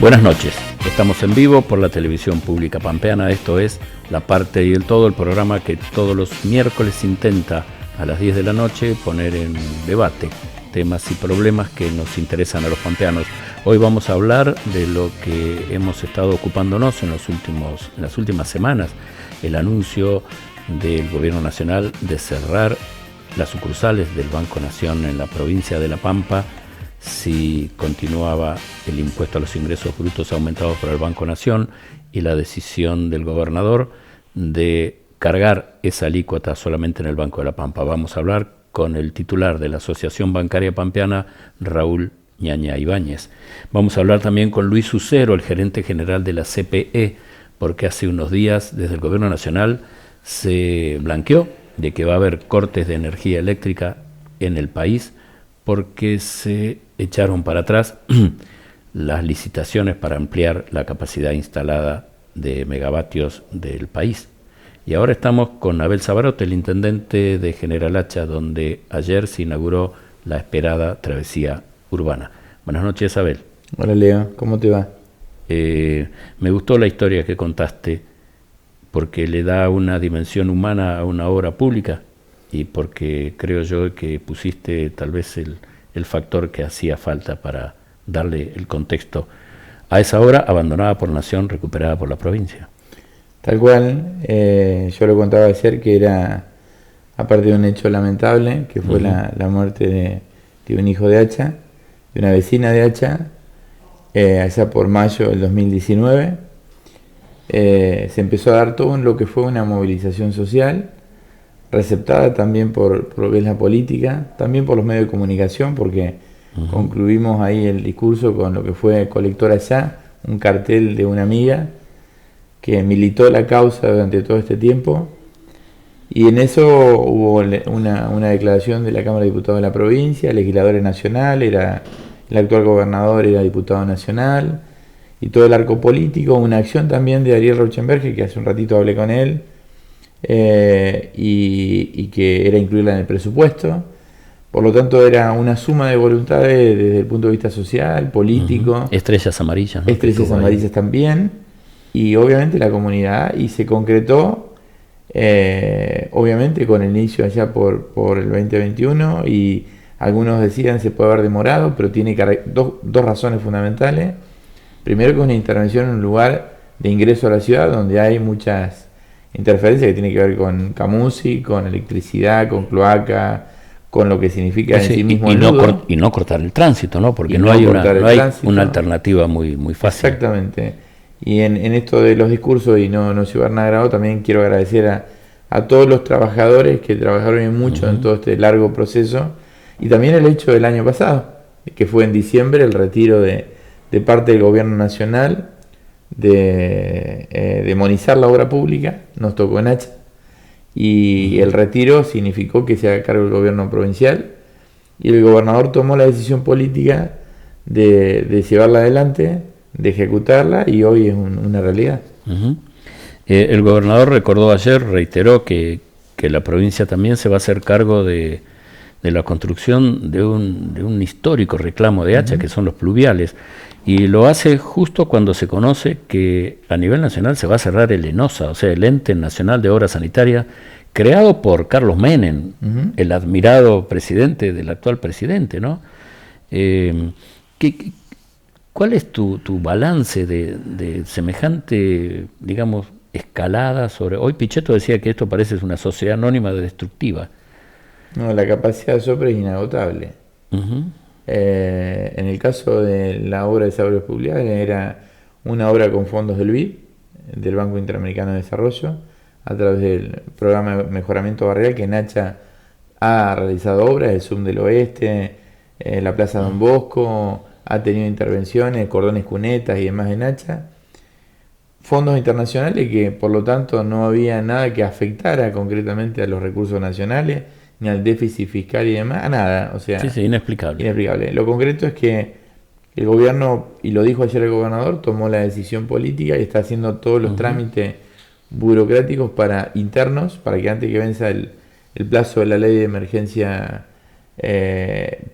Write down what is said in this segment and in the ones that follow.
Buenas noches, estamos en vivo por la televisión pública pampeana. Esto es La Parte y el Todo, el programa que todos los miércoles intenta a las 10 de la noche poner en debate temas y problemas que nos interesan a los pampeanos. Hoy vamos a hablar de lo que hemos estado ocupándonos en las últimas semanas, el anuncio del Gobierno Nacional de cerrar las sucursales del Banco Nación en la provincia de La Pampa si continuaba el impuesto a los ingresos brutos aumentados por el Banco Nación, y la decisión del gobernador de cargar esa alícuota solamente en el Banco de La Pampa. Vamos a hablar con el titular de la Asociación Bancaria Pampeana, Raúl Ñaña Ibáñez. Vamos a hablar también con Luis Ucero, el gerente general de la CPE, porque hace unos días desde el Gobierno Nacional se blanqueó de que va a haber cortes de energía eléctrica en el país porque se echaron para atrás las licitaciones para ampliar la capacidad instalada de megavatios del país. Y ahora estamos con Abel Sabarote, el intendente de General Hacha, donde ayer se inauguró la esperada travesía urbana. Buenas noches, Abel. Hola, Leo, ¿cómo te va? Me gustó la historia que contaste porque le da una dimensión humana a una obra pública y porque creo yo que pusiste tal vez el factor que hacía falta para darle el contexto a esa obra abandonada por Nación, recuperada por la provincia. Tal cual, yo lo contaba ayer que era, aparte de un hecho lamentable, que fue la muerte de un hijo de Hacha, de una vecina de Hacha, allá por mayo del 2019, se empezó a dar todo en lo que fue una movilización social, receptada también por lo que es la política, también por los medios de comunicación, porque concluimos ahí el discurso con lo que fue Colector Allá, un cartel de una amiga que militó la causa durante todo este tiempo, y en eso hubo una declaración de la Cámara de Diputados de la provincia, legisladores nacionales, el actual gobernador era diputado nacional, y todo el arco político, una acción también de Ariel Rauschenberger, que hace un ratito hablé con él, y que era incluirla en el presupuesto. Por lo tanto era una suma de voluntades desde el punto de vista social, político. Estrellas amarillas, ¿no? Estrellas amarillas también, y obviamente la comunidad, y se concretó obviamente con el inicio allá por el 2021, y algunos decían se puede haber demorado, pero tiene dos razones fundamentales. Primero, que es una intervención en un lugar de ingreso a la ciudad donde hay muchas interferencias que tienen que ver con Camusi, con electricidad, con cloaca, con lo que significa en sí mismo el nudo. Y no cortar el tránsito, ¿no? Porque no hay una alternativa muy fácil. Exactamente. Y en esto de los discursos, y no llevar nada grabado, también quiero agradecer a todos los trabajadores que trabajaron mucho en todo este largo proceso, y también el hecho del año pasado, que fue en diciembre el retiro de parte del Gobierno Nacional de demonizar la obra pública. Nos tocó en Hacha, y el retiro significó que se haga cargo el gobierno provincial, y el gobernador tomó la decisión política de llevarla adelante, de ejecutarla, y hoy es una realidad. El gobernador recordó ayer, reiteró que la provincia también se va a hacer cargo de la construcción de un histórico reclamo de Hacha, que son los pluviales, y lo hace justo cuando se conoce que a nivel nacional se va a cerrar el ENOSA, o sea, el Ente Nacional de Obras Sanitarias, creado por Carlos Menem, el admirado presidente del actual presidente, ¿no? ¿Cuál es tu balance de semejante, digamos, escalada sobre...? Hoy Pichetto decía que esto parece una sociedad anónima destructiva. No, la capacidad de sopre es inagotable. En el caso de la obra de Desagües Pluviales, era una obra con fondos del BID, del Banco Interamericano de Desarrollo, a través del programa de mejoramiento barrial, que Nacha ha realizado obras, el SUM del Oeste, la Plaza Don Bosco, ha tenido intervenciones, cordones cunetas y demás en Hacha. Fondos internacionales que, por lo tanto, no había nada que afectara concretamente a los recursos nacionales, ni al déficit fiscal y demás, a nada. O sea, sí, inexplicable. Lo concreto es que el gobierno, y lo dijo ayer el gobernador, tomó la decisión política y está haciendo todos los trámites burocráticos internos, para que antes que venza el plazo de la ley de emergencia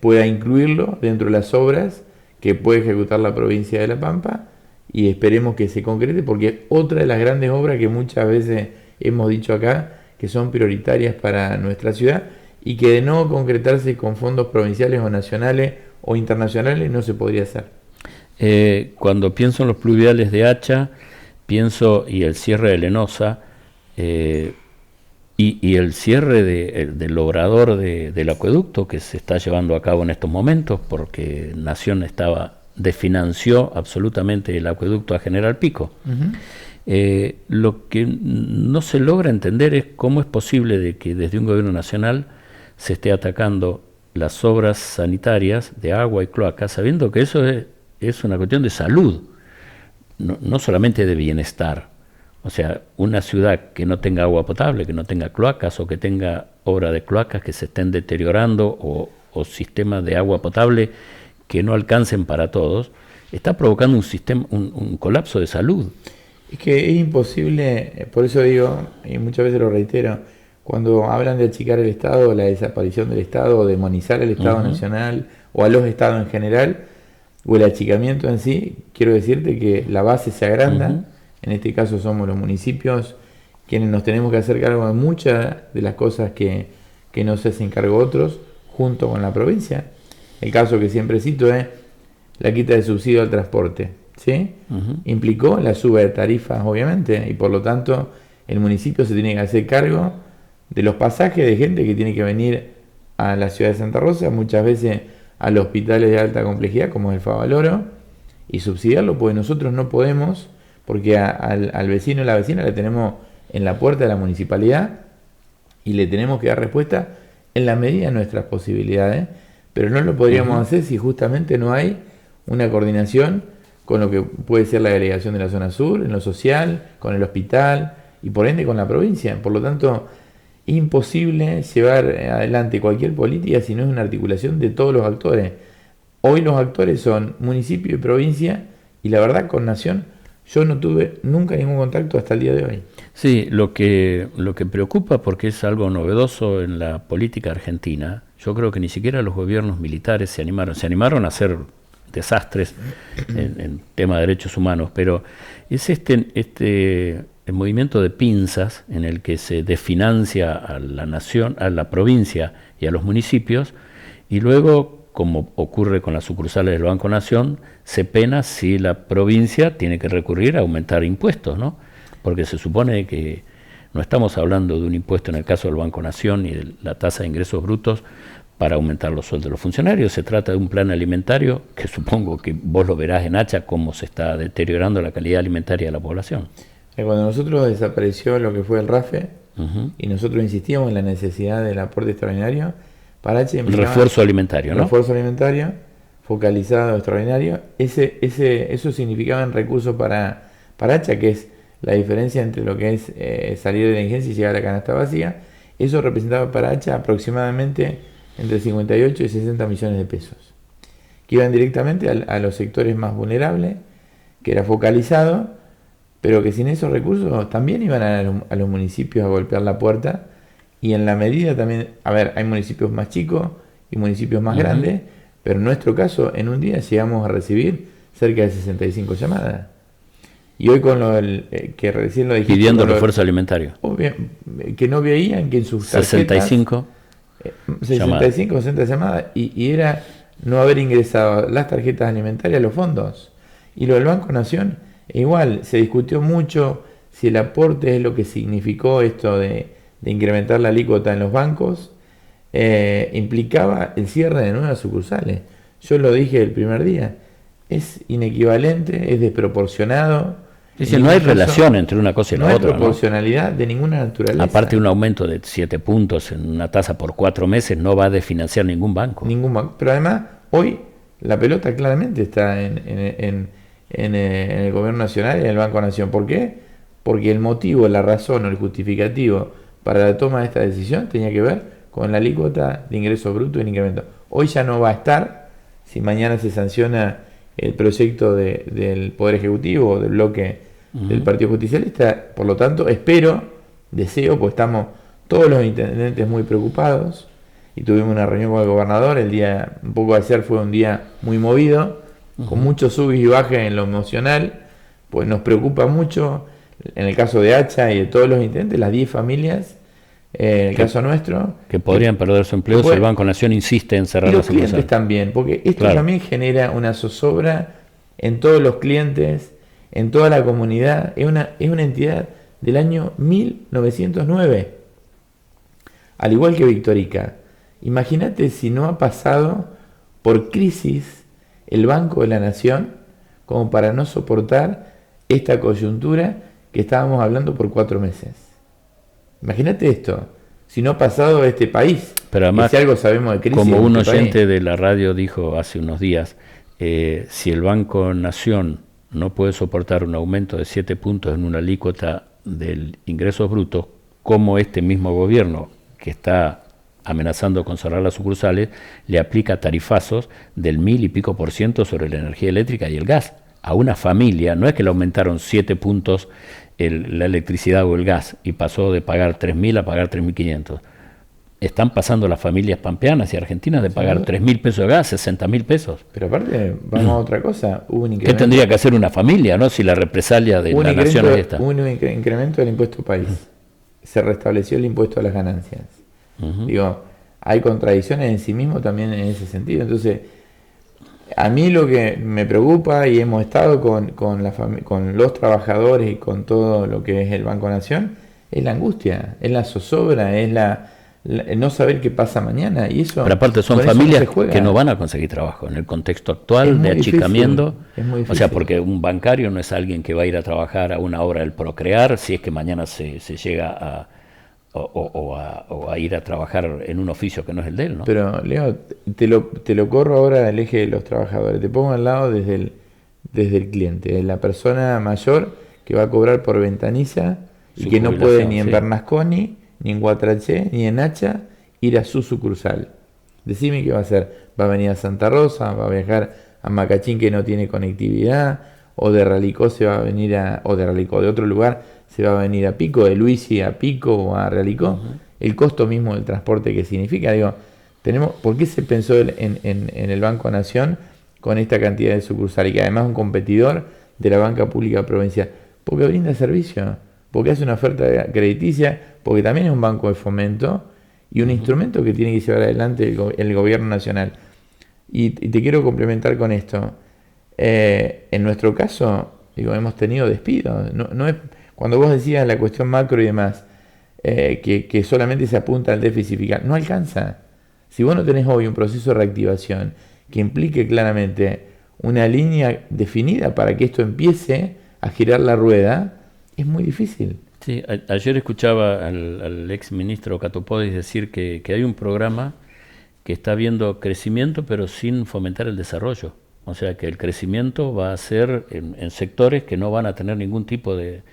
pueda incluirlo dentro de las obras que puede ejecutar la provincia de La Pampa, y esperemos que se concrete, porque es otra de las grandes obras que muchas veces hemos dicho acá que son prioritarias para nuestra ciudad y que de no concretarse con fondos provinciales o nacionales o internacionales no se podría hacer. Cuando pienso en los pluviales de Hacha, pienso y el cierre de Lenosa y el cierre del obrador del acueducto que se está llevando a cabo en estos momentos, porque Nación desfinanció absolutamente el acueducto a General Pico. Lo que no se logra entender es cómo es posible de que desde un gobierno nacional se esté atacando las obras sanitarias de agua y cloaca, sabiendo que eso es una cuestión de salud, no solamente de bienestar. O sea, una ciudad que no tenga agua potable, que no tenga cloacas o que tenga obra de cloacas que se estén deteriorando o sistemas de agua potable que no alcancen para todos, está provocando un colapso de salud. Es que es imposible, por eso digo, y muchas veces lo reitero, cuando hablan de achicar el Estado, la desaparición del Estado, o demonizar el Estado nacional, o a los Estados en general, o el achicamiento en sí, quiero decirte que la base se agranda, en este caso somos los municipios quienes nos tenemos que hacer cargo de muchas de las cosas que no se hacen cargo otros, junto con la provincia. El caso que siempre cito es la quita de subsidio al transporte, ¿sí? Implicó la suba de tarifas, obviamente, y por lo tanto el municipio se tiene que hacer cargo de los pasajes de gente que tiene que venir a la ciudad de Santa Rosa, muchas veces a los hospitales de alta complejidad como es el Favaloro, y subsidiarlo, porque nosotros no podemos, porque al vecino o la vecina le tenemos en la puerta de la municipalidad y le tenemos que dar respuesta en la medida de nuestras posibilidades, pero no lo podríamos hacer si justamente no hay una coordinación con lo que puede ser la delegación de la zona sur, en lo social, con el hospital y por ende con la provincia. Por lo tanto, imposible llevar adelante cualquier política si no es una articulación de todos los actores. Hoy los actores son municipio y provincia, y la verdad con Nación yo no tuve nunca ningún contacto hasta el día de hoy. Sí, lo que preocupa, porque es algo novedoso en la política argentina, yo creo que ni siquiera los gobiernos militares se animaron a hacer desastres en tema de derechos humanos, pero es el movimiento de pinzas en el que se desfinancia a la nación, a la provincia y a los municipios, y luego, como ocurre con las sucursales del Banco Nación, se pena si la provincia tiene que recurrir a aumentar impuestos, ¿no? Porque se supone que no estamos hablando de un impuesto en el caso del Banco Nación y de la tasa de ingresos brutos para aumentar los sueldos de los funcionarios. Se trata de un plan alimentario que supongo que vos lo verás en Hacha cómo se está deteriorando la calidad alimentaria de la población. Cuando nosotros desapareció lo que fue el RAFE y nosotros insistíamos en la necesidad del aporte extraordinario, para Hacha el refuerzo alimentario, ¿no? Refuerzo alimentario, focalizado, extraordinario. Eso significaba en recursos para Hacha, que es la diferencia entre lo que es salir de la indigencia y llegar a la canasta básica. Eso representaba para Hacha aproximadamente entre 58 y 60 millones de pesos, que iban directamente a los sectores más vulnerables, que era focalizado, pero que sin esos recursos también iban a los municipios a golpear la puerta. Y en la medida también, hay municipios más chicos y municipios más grandes, pero en nuestro caso, en un día llegamos a recibir cerca de 65 llamadas. Y hoy con que recién lo dijiste... Pidiendo refuerzo alimentario. Que no veían que en sus tarjetas... 65 o 60 llamadas, y era no haber ingresado las tarjetas alimentarias a los fondos. Y lo del Banco Nación, igual, se discutió mucho si el aporte es lo que significó esto de incrementar la alícuota en los bancos, implicaba el cierre de nuevas sucursales. Yo lo dije el primer día, es inequivalente, es desproporcionado. Dice, no hay relación entre una cosa y la otra. No hay proporcionalidad de ninguna naturaleza. Aparte, un aumento de 7 puntos en una tasa por 4 meses no va a desfinanciar ningún banco. Pero además, hoy la pelota claramente está en el Gobierno Nacional y en el Banco Nación. ¿Por qué? Porque el motivo, la razón o el justificativo para la toma de esta decisión tenía que ver con la alícuota de ingreso bruto y el incremento. Hoy ya no va a estar, si mañana se sanciona el proyecto del Poder Ejecutivo o del bloque del Partido Justicialista. Por lo tanto, deseo, pues estamos todos los intendentes muy preocupados, y tuvimos una reunión con el gobernador, un poco ayer fue un día muy movido, con muchos subes y bajes en lo emocional, Pues nos preocupa mucho, en el caso de Hacha y de todos los intendentes, las 10 familias, en el caso nuestro, que podrían perder su empleo si el Banco Nación insiste en cerrar y la los sucursal. clientes también, porque esto también genera una zozobra en todos los clientes, en toda la comunidad. Es una entidad del año 1909, al igual que Victorica. Imagínate si no ha pasado por crisis el Banco de la Nación como para no soportar esta coyuntura que estábamos hablando por 4 meses. Imagínate esto, si no ha pasado a este país. Pero además, si algo sabemos de crisis, como un este oyente país, de la radio dijo hace unos días, si el Banco Nación no puede soportar un aumento de 7 puntos en una alícuota del ingresos brutos, como este mismo gobierno que está amenazando con cerrar las sucursales, le aplica tarifazos del 1000 y pico % sobre la energía eléctrica y el gas. A una familia, no es que le aumentaron 7 puntos la electricidad o el gas y pasó de pagar 3.000 a pagar 3.500. Están pasando las familias pampeanas y argentinas de pagar 3.000 pesos de gas, 60.000 pesos. Pero aparte, vamos a otra cosa. Hubo un ¿Qué tendría que hacer una familia, no? Si la represalia de la nación es esta. Hubo un incremento del impuesto país. Se restableció el impuesto a las ganancias. Digo, hay contradicciones en sí mismo también en ese sentido. Entonces, a mí lo que me preocupa, y hemos estado con los trabajadores y con todo lo que es el Banco Nación, es la angustia, es la zozobra, es el no saber qué pasa mañana. Y eso, pero aparte son familias que no van a conseguir trabajo en el contexto actual de achicamiento. Es muy difícil. O sea, porque un bancario no es alguien que va a ir a trabajar a una hora del Procrear si es que mañana se llega a ir a trabajar en un oficio que no es el de él, ¿no? Pero, Leo, te lo corro ahora al eje de los trabajadores. Te pongo al lado desde el cliente, de la persona mayor que va a cobrar por ventanilla y que no puede ni en Bernasconi, ni en Guatraché, ni en Hacha ir a su sucursal. Decime qué va a hacer. Va a venir a Santa Rosa, va a viajar a Macachín que no tiene conectividad, o de Ralicó se va a venir o de Ralicó, de otro lugar se va a venir a Pico, de Luisi a Pico o a Ralicó. El costo mismo del transporte que significa, digo, ¿por qué se pensó en el Banco Nación con esta cantidad de sucursales? Y que además es un competidor de la banca pública provincial. Porque brinda servicio, porque hace una oferta crediticia, porque también es un banco de fomento y un instrumento que tiene que llevar adelante el gobierno nacional. Y te quiero complementar con esto. En nuestro caso, digo, hemos tenido despidos. No es, cuando vos decías la cuestión macro y demás, que solamente se apunta al déficit fiscal, no alcanza. Si vos no tenés hoy un proceso de reactivación que implique claramente una línea definida para que esto empiece a girar la rueda, es muy difícil. Sí, ayer escuchaba al ex ministro Catopodis decir que hay un programa que está viendo crecimiento pero sin fomentar el desarrollo. O sea que el crecimiento va a ser en sectores que no van a tener ningún tipo de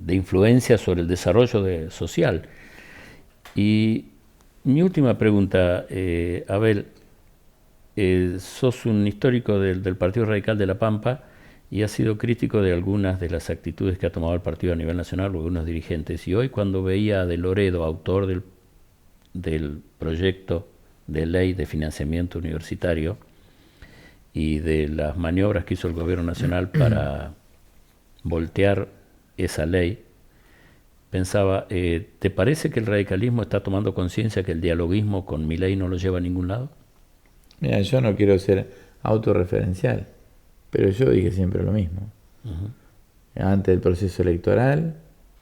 influencia sobre el desarrollo social. Y mi última pregunta, Abel, sos un histórico del Partido Radical de La Pampa y has sido crítico de algunas de las actitudes que ha tomado el partido a nivel nacional o algunos dirigentes. Y hoy cuando veía a De Loredo, autor del proyecto de ley de financiamiento universitario y de las maniobras que hizo el gobierno nacional para voltear esa ley, pensaba, ¿te parece que el radicalismo está tomando conciencia que el dialoguismo con Milei no lo lleva a ningún lado? Mira, yo no quiero ser autorreferencial, pero yo dije siempre lo mismo. Antes del proceso electoral,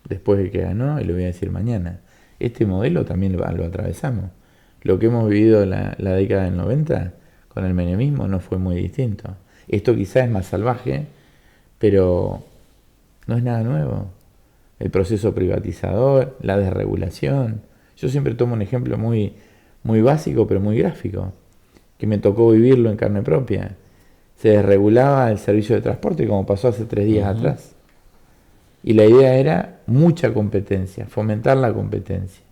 después de que ganó, y lo voy a decir mañana. Este modelo también lo atravesamos. Lo que hemos vivido la década del 90 con el menemismo no fue muy distinto. Esto quizás es más salvaje, pero no es nada nuevo. El proceso privatizador, la desregulación. Yo siempre tomo un ejemplo muy, muy básico, pero muy gráfico, que me tocó vivirlo en carne propia. Se desregulaba el servicio de transporte, como pasó hace 3 días atrás. Y la idea era mucha competencia, fomentar la competencia.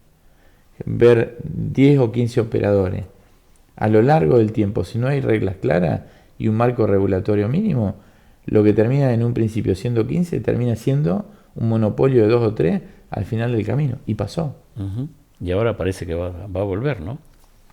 Ver 10 o 15 operadores. A lo largo del tiempo, si no hay reglas claras y un marco regulatorio mínimo, lo que termina en un principio siendo 15, termina siendo un monopolio de 2 o 3 al final del camino. Y pasó. Y ahora parece que va a volver, ¿no?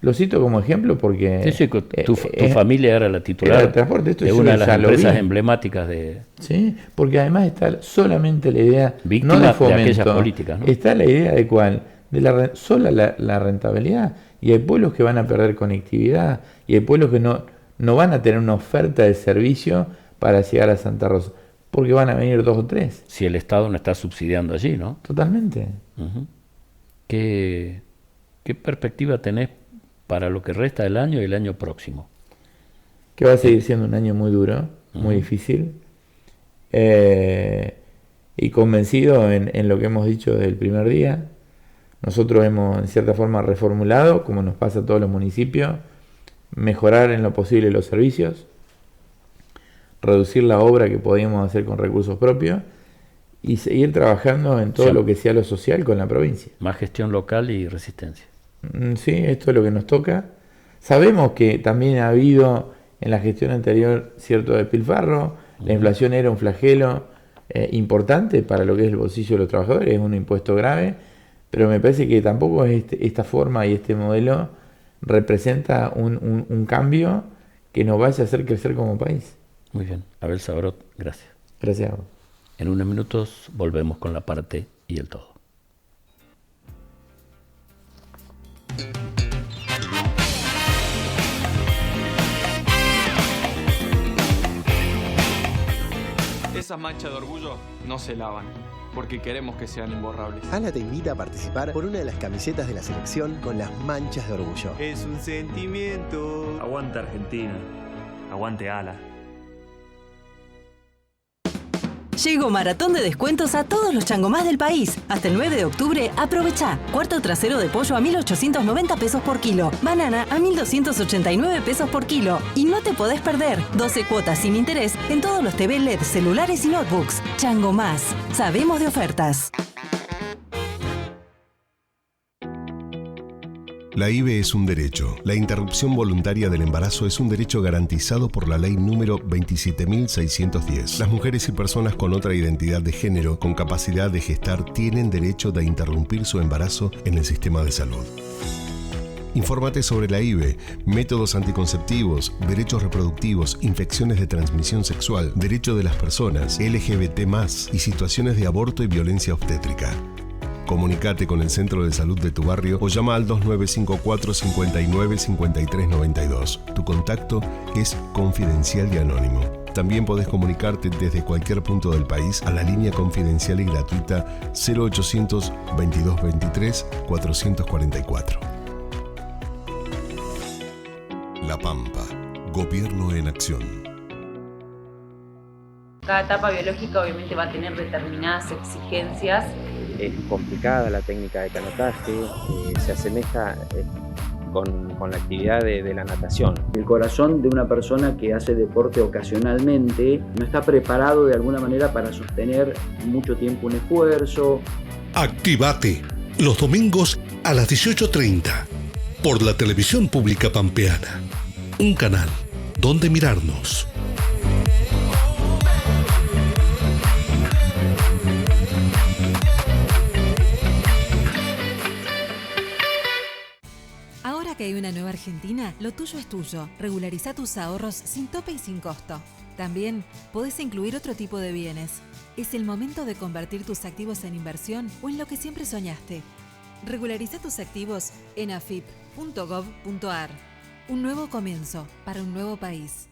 Lo cito como ejemplo porque... Sí, tu familia era la titular era transporte, esto de una de las empresas emblemáticas de... Sí, porque además está solamente la idea, víctima no de fomento, de aquellas políticas, ¿no? Está la idea de cuál, de sola la rentabilidad, y hay pueblos que van a perder conectividad, y hay pueblos que no van a tener una oferta de servicio para llegar a Santa Rosa, porque van a venir 2 o 3. Si el Estado no está subsidiando allí, ¿no? Totalmente. Uh-huh. ¿Qué perspectiva tenés para lo que resta del año y el año próximo? Que va a seguir siendo un año muy duro, muy difícil, y convencido en lo que hemos dicho desde el primer día. Nosotros hemos en cierta forma reformulado, como nos pasa a todos los municipios, mejorar en lo posible los servicios, reducir la obra que podíamos hacer con recursos propios y seguir trabajando en todo lo que sea lo social con la provincia. Más gestión local y resistencia. Sí, esto es lo que nos toca. Sabemos que también ha habido en la gestión anterior cierto despilfarro, la inflación era un flagelo importante para lo que es el bolsillo de los trabajadores, es un impuesto grave, pero me parece que tampoco esta forma y este modelo representa un cambio que nos vaya a hacer crecer como país. Muy bien. Abel Sabrot, gracias. Gracias a vos. En unos minutos volvemos con la parte y el todo. Esas manchas de orgullo no se lavan, porque queremos que sean imborrables. Ala te invita a participar por una de las camisetas de la selección con las manchas de orgullo. Es un sentimiento. Aguante Argentina, aguante Ala. Llegó maratón de descuentos a todos los changomás del país. Hasta el 9 de octubre, aprovecha. Cuarto trasero de pollo a 1.890 pesos por kilo. Banana a 1.289 pesos por kilo. Y no te podés perder 12 cuotas sin interés en todos los TV LED, celulares y notebooks. Changomás. Sabemos de ofertas. La IVE es un derecho. La interrupción voluntaria del embarazo es un derecho garantizado por la ley número 27.610. Las mujeres y personas con otra identidad de género con capacidad de gestar tienen derecho de interrumpir su embarazo en el sistema de salud. Infórmate sobre la IVE, métodos anticonceptivos, derechos reproductivos, infecciones de transmisión sexual, derecho de las personas, LGBT+, y situaciones de aborto y violencia obstétrica. Comunicate con el centro de salud de tu barrio o llama al 2954 59 53 92. Tu contacto es confidencial y anónimo. También podés comunicarte desde cualquier punto del país a la línea confidencial y gratuita 0800 22 23 444. La Pampa. Gobierno en acción. Cada etapa biológica obviamente va a tener determinadas exigencias. Es complicada la técnica de canotaje, se asemeja con la actividad de la natación. El corazón de una persona que hace deporte ocasionalmente no está preparado de alguna manera para sostener mucho tiempo un esfuerzo. Activate los domingos a las 18:30 por la televisión pública pampeana. Un canal donde mirarnos. Ahora que hay una nueva Argentina, lo tuyo es tuyo. Regulariza tus ahorros sin tope y sin costo. También podés incluir otro tipo de bienes. Es el momento de convertir tus activos en inversión o en lo que siempre soñaste. Regulariza tus activos en afip.gov.ar. Un nuevo comienzo para un nuevo país.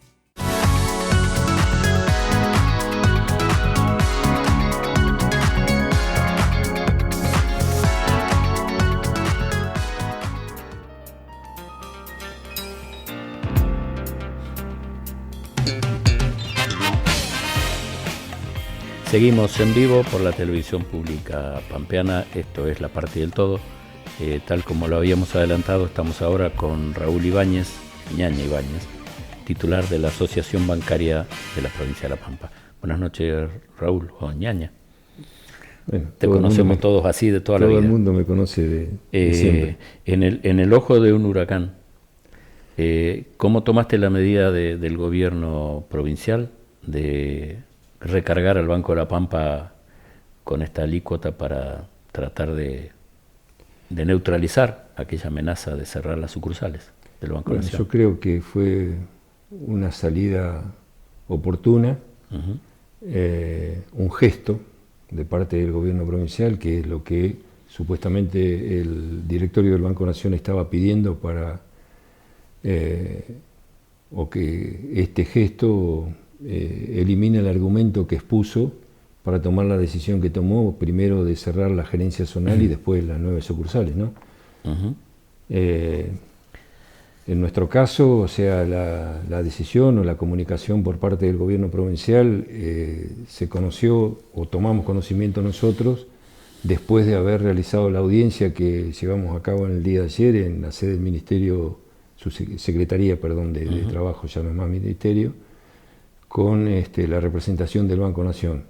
Seguimos en vivo por la televisión pública pampeana, esto es La Parte y el Todo. Tal como lo habíamos adelantado, estamos ahora con Raúl Ibáñez, Ñaña Ibáñez, titular de la Asociación Bancaria de la Provincia de La Pampa. Buenas noches, Raúl, o Ñaña. Bueno, te conocemos todos así de toda la vida. Todo el mundo me conoce de siempre. En el ojo de un huracán, ¿cómo tomaste la medida del gobierno provincial de recargar al Banco de la Pampa con esta alícuota para tratar de neutralizar aquella amenaza de cerrar las sucursales del Banco Nación. Yo creo que fue una salida oportuna, un gesto de parte del gobierno provincial, que es lo que supuestamente el directorio del Banco Nación estaba pidiendo para o que este gesto elimine el argumento que expuso para tomar la decisión que tomó, primero de cerrar la gerencia zonal y después las 9 sucursales, ¿no? En nuestro caso, o sea, la decisión o la comunicación por parte del gobierno provincial se conoció o tomamos conocimiento nosotros después de haber realizado la audiencia que llevamos a cabo en el día de ayer en la sede del Ministerio, su Secretaría, perdón, de Trabajo, ya no es más Ministerio, con la representación del Banco Nación.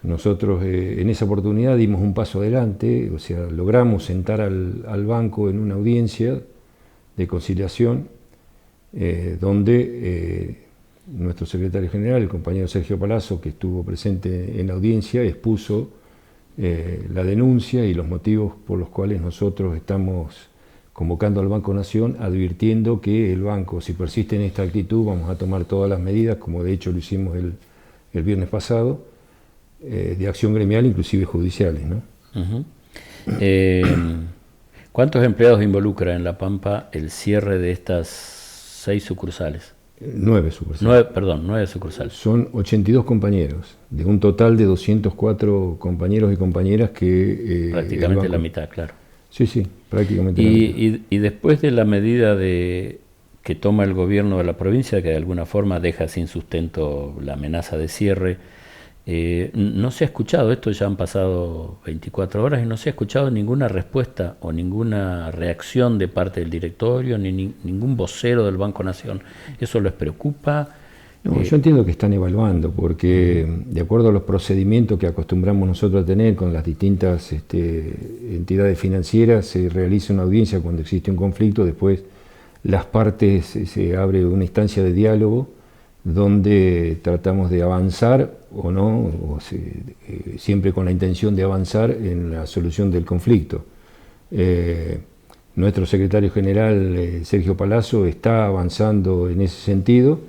Nosotros en esa oportunidad dimos un paso adelante, o sea, logramos sentar al banco en una audiencia de conciliación, donde nuestro secretario general, el compañero Sergio Palazzo, que estuvo presente en la audiencia, expuso la denuncia y los motivos por los cuales nosotros estamos convocando al Banco Nación, advirtiendo que el banco, si persiste en esta actitud, vamos a tomar todas las medidas, como de hecho lo hicimos el viernes pasado, de acción gremial, inclusive judiciales, ¿no? ¿Cuántos empleados involucra en La Pampa el cierre de estas 6 sucursales? 9 sucursales. 9 sucursales. Son 82 compañeros, de un total de 204 compañeros y compañeras que... prácticamente la mitad, claro. Sí, prácticamente la mitad. Y después de la medida que toma el gobierno de la provincia, que de alguna forma deja sin sustento la amenaza de cierre, no se ha escuchado, esto ya han pasado 24 horas y no se ha escuchado ninguna respuesta o ninguna reacción de parte del directorio, ni ningún vocero del Banco Nación. ¿Eso les preocupa? No, yo entiendo que están evaluando, porque de acuerdo a los procedimientos que acostumbramos nosotros a tener con las distintas entidades financieras, se realiza una audiencia cuando existe un conflicto, después las partes, se abre una instancia de diálogo donde tratamos de avanzar o no, siempre con la intención de avanzar en la solución del conflicto. Nuestro secretario general, Sergio Palazzo, está avanzando en ese sentido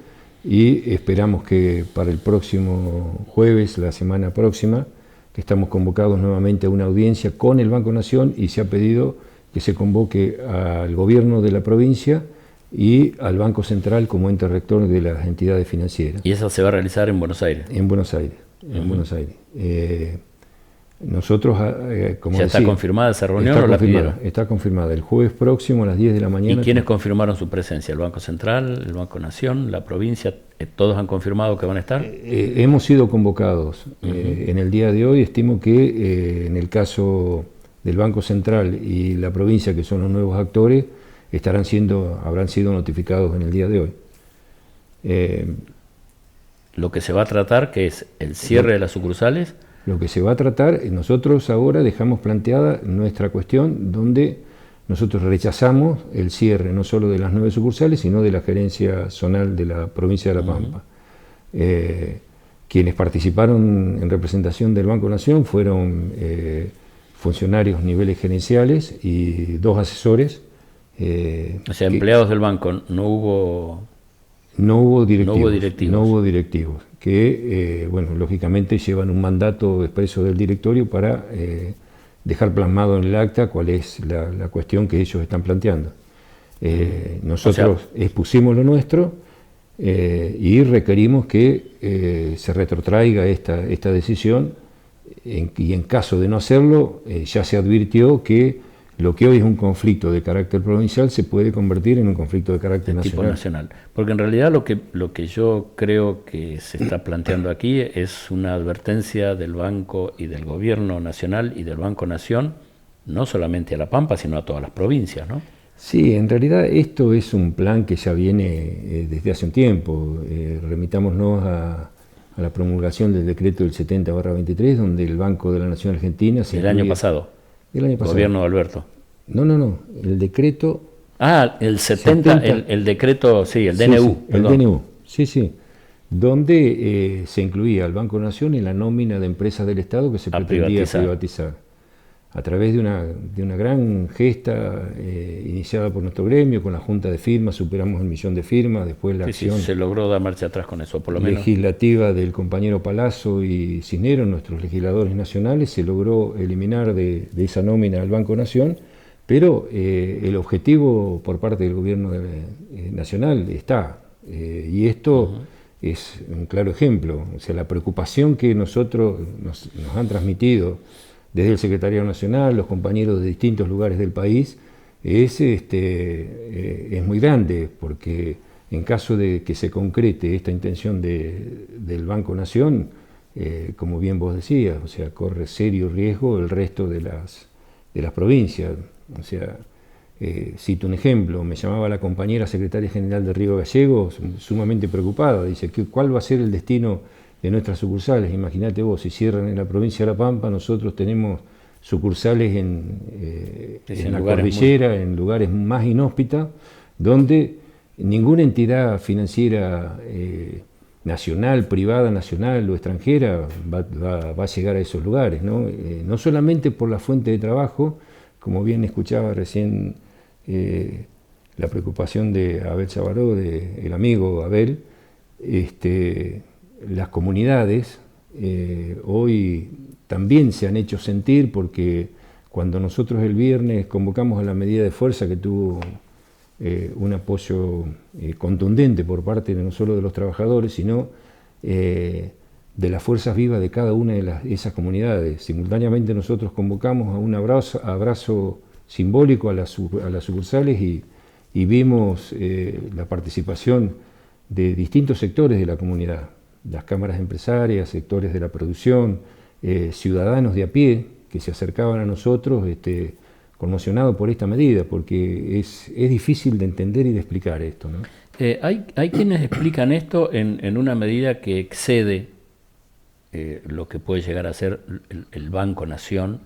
y esperamos que para el próximo jueves, la semana próxima, que estamos convocados nuevamente a una audiencia con el Banco Nación y se ha pedido que se convoque al gobierno de la provincia y al Banco Central como ente rector de las entidades financieras. ¿Y eso se va a realizar en Buenos Aires? En Buenos Aires, en Buenos Aires. Nosotros, como ¿Ya decía, está confirmada esa reunión o la pidieron? Está confirmada, el jueves próximo a las 10 de la mañana. ¿Y quiénes confirmaron su presencia? ¿El Banco Central, el Banco Nación, la provincia? ¿Todos han confirmado que van a estar? Hemos sido convocados en el día de hoy. Estimo que en el caso del Banco Central y la provincia, que son los nuevos actores, habrán sido notificados en el día de hoy. Lo que se va a tratar, que es el cierre de las sucursales. Lo que se va a tratar, nosotros ahora dejamos planteada nuestra cuestión donde nosotros rechazamos el cierre no solo de las 9 sucursales, sino de la gerencia zonal de la provincia de La Pampa. Quienes participaron en representación del Banco Nación fueron funcionarios niveles gerenciales y 2 asesores. O sea, empleados del banco, no hubo directivos que, bueno, lógicamente llevan un mandato expreso del directorio para dejar plasmado en el acta cuál es la cuestión que ellos están planteando. Nosotros expusimos lo nuestro y requerimos que se retrotraiga esta decisión y en caso de no hacerlo, ya se advirtió que lo que hoy es un conflicto de carácter provincial se puede convertir en un conflicto de carácter nacional. Tipo nacional. Porque en realidad lo que yo creo que se está planteando aquí es una advertencia del Banco y del Gobierno Nacional y del Banco Nación, no solamente a La Pampa, sino a todas las provincias, ¿no? Sí, en realidad esto es un plan que ya viene desde hace un tiempo. Remitámonos a la promulgación del decreto del 70/23, donde el Banco de la Nación Argentina... El año pasado. Gobierno de Alberto. No, el decreto... el 70. El decreto, sí, el DNU. Sí, el DNU, sí. Donde se incluía al Banco Nación en la nómina de empresas del Estado que se pretendía privatizar. a través de una gran gesta iniciada por nuestro gremio, con la junta de firmas, superamos 1 millón de firmas, después la acción se logró dar marcha atrás con eso, por lo menos. Legislativa del compañero Palazzo y Cisneros, nuestros legisladores nacionales, se logró eliminar de esa nómina al Banco Nación, pero el objetivo por parte del gobierno nacional está, y esto es un claro ejemplo. O sea, la preocupación que nosotros nos han transmitido desde el Secretariado Nacional, los compañeros de distintos lugares del país, es muy grande, porque en caso de que se concrete esta intención del Banco Nación, como bien vos decías, o sea, corre serio riesgo el resto de las provincias. O sea, cito un ejemplo, me llamaba la compañera secretaria general de Río Gallegos, sumamente preocupada, dice, ¿cuál va a ser el destino de nuestras sucursales? Imagínate vos, si cierran en la provincia de La Pampa, nosotros tenemos sucursales en la cordillera, en lugares más inhóspitos, donde ninguna entidad financiera nacional, privada, nacional o extranjera va a llegar a esos lugares, ¿no? No solamente por la fuente de trabajo, como bien escuchaba recién la preocupación de Abel Chavaró, del amigo Abel, las comunidades hoy también se han hecho sentir, porque cuando nosotros el viernes convocamos a la medida de fuerza, que tuvo un apoyo contundente por parte no solo de los trabajadores, sino de las fuerzas vivas de cada una de esas comunidades. Simultáneamente nosotros convocamos a un abrazo simbólico a las sucursales y vimos la participación de distintos sectores de la comunidad, las cámaras empresarias, sectores de la producción, ciudadanos de a pie que se acercaban a nosotros conmocionados por esta medida, porque es difícil de entender y de explicar esto, ¿no? Hay quienes explican esto en una medida que excede lo que puede llegar a ser el Banco Nación,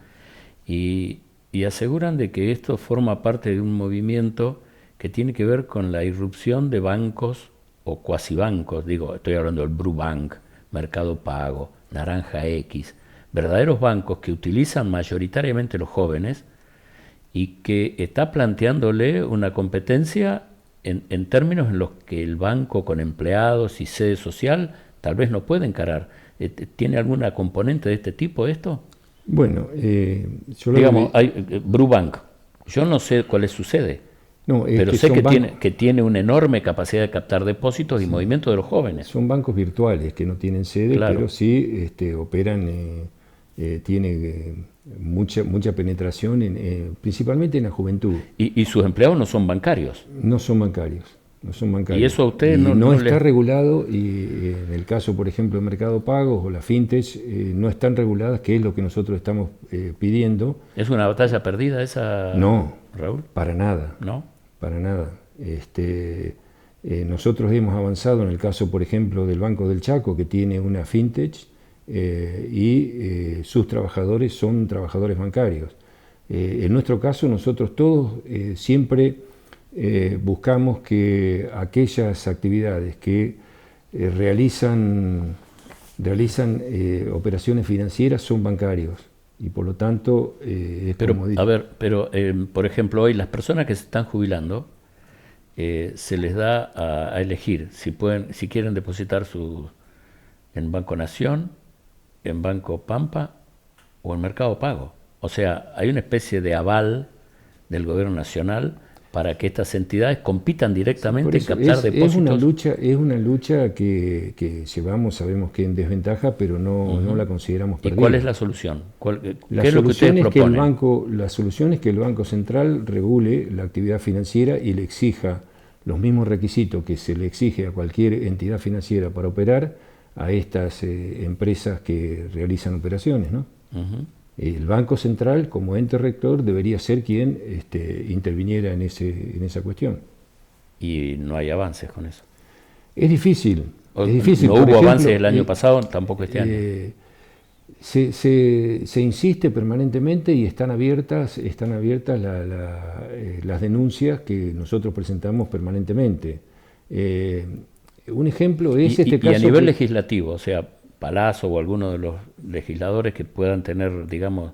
y aseguran de que esto forma parte de un movimiento que tiene que ver con la irrupción de bancos o cuasibancos, estoy hablando del Brubank, Mercado Pago, Naranja X, verdaderos bancos que utilizan mayoritariamente los jóvenes y que está planteándole una competencia en términos en los que el banco con empleados y sede social tal vez no puede encarar. ¿Tiene alguna componente de este tipo esto? Bueno, hay Brubank, yo no sé cuál es su sede, pero sé que tiene una enorme capacidad de captar depósitos y movimiento de los jóvenes. Son bancos virtuales que no tienen sede, claro, pero sí operan, tiene mucha penetración, principalmente en la juventud. ¿Y sus empleados no son bancarios? No son bancarios. ¿Y eso a usted no está regulado? Y en el caso, por ejemplo, de Mercado Pago o la fintech, no están reguladas, que es lo que nosotros estamos pidiendo. ¿Es una batalla perdida esa, no, Raúl? Para nada. ¿No? Para nada. Nosotros hemos avanzado en el caso, por ejemplo, del Banco del Chaco, que tiene una fintech y sus trabajadores son trabajadores bancarios. En nuestro caso, nosotros todos siempre buscamos que aquellas actividades que realizan operaciones financieras son bancarios, y por lo tanto por ejemplo, hoy las personas que se están jubilando se les da a elegir si quieren depositar en Banco Nación, en Banco Pampa o en Mercado Pago. O sea, hay una especie de aval del gobierno nacional para que estas entidades compitan directamente en captar depósitos. Es una lucha que llevamos, sabemos que en desventaja, pero no la consideramos perdida. ¿Y cuál es la solución? La solución es que el Banco Central regule la actividad financiera y le exija los mismos requisitos que se le exige a cualquier entidad financiera para operar a estas empresas que realizan operaciones, ¿no? El Banco Central, como ente rector, debería ser quien interviniera en esa cuestión. Y no hay avances con eso. Es difícil. No hubo avances el año pasado, tampoco este año. Se insiste permanentemente y están abiertas las denuncias que nosotros presentamos permanentemente. Un ejemplo es caso. Y a nivel legislativo, o sea, Palazzo o alguno de los legisladores que puedan tener, digamos,